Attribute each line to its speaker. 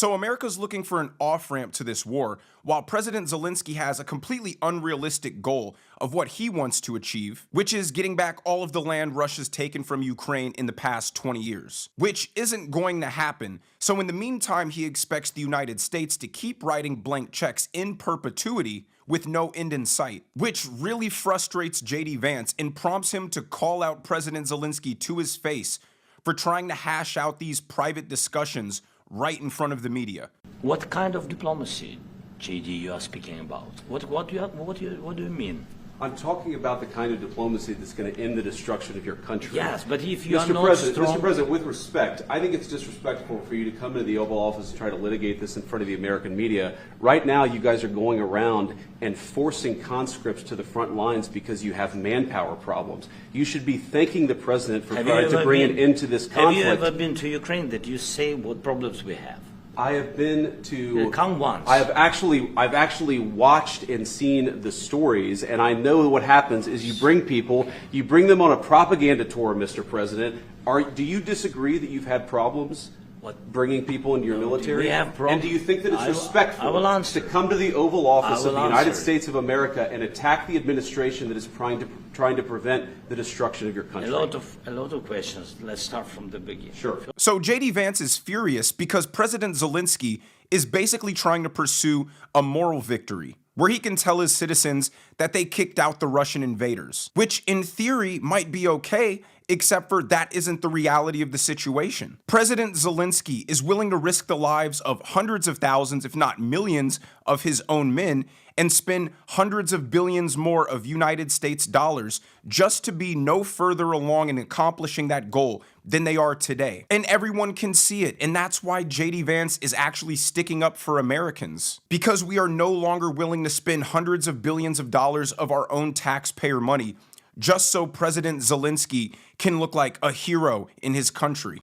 Speaker 1: So America's looking for an off-ramp to this war, while President Zelensky has a completely unrealistic goal of what he wants to achieve, which is getting back all of the land Russia's taken from Ukraine in the past 20 years, which isn't going to happen. So in the meantime, he expects the United States to keep writing blank checks in perpetuity with no end in sight, which really frustrates JD Vance and prompts him to call out President Zelensky to his face for trying to hash out these private discussions right in front of the media.
Speaker 2: What kind of diplomacy, JD, you are speaking about? What do you mean?
Speaker 3: I'm talking about the kind of diplomacy that's going to end the destruction of your country.
Speaker 2: Yes, but if you are
Speaker 3: Mr.
Speaker 2: not
Speaker 3: President,
Speaker 2: strong...
Speaker 3: Mr. President, with respect, I think it's disrespectful for you to come into the Oval Office and try to litigate this in front of the American media. Right now, you guys are going around and forcing conscripts to the front lines because you have manpower problems. You should be thanking the President for trying to bring an end to this conflict.
Speaker 2: Have you ever been to Ukraine that you say what problems we have?
Speaker 3: I have been to.
Speaker 2: Come once.
Speaker 3: I've actually watched and seen the stories, and I know what happens is you bring them on a propaganda tour, Mr. President. Do you disagree that you've had problems bringing people into your military?
Speaker 2: We have problems.
Speaker 3: And do you think that it's respectful to come to the Oval Office of the United States of America and attack the administration that is trying to prevent the destruction of your country?
Speaker 2: A lot of questions. Let's start from the beginning.
Speaker 3: Sure.
Speaker 1: So JD Vance is furious because President Zelensky is basically trying to pursue a moral victory, where he can tell his citizens that they kicked out the Russian invaders, which in theory might be okay, except for that isn't the reality of the situation. President Zelensky is willing to risk the lives of hundreds of thousands, if not millions, of his own men and spend hundreds of billions more of United States dollars just to be no further along in accomplishing that goal than they are today. And everyone can see it, and that's why JD Vance is actually sticking up for Americans. Because we are no longer willing to spend hundreds of billions of dollars of our own taxpayer money just so President Zelensky can look like a hero in his country.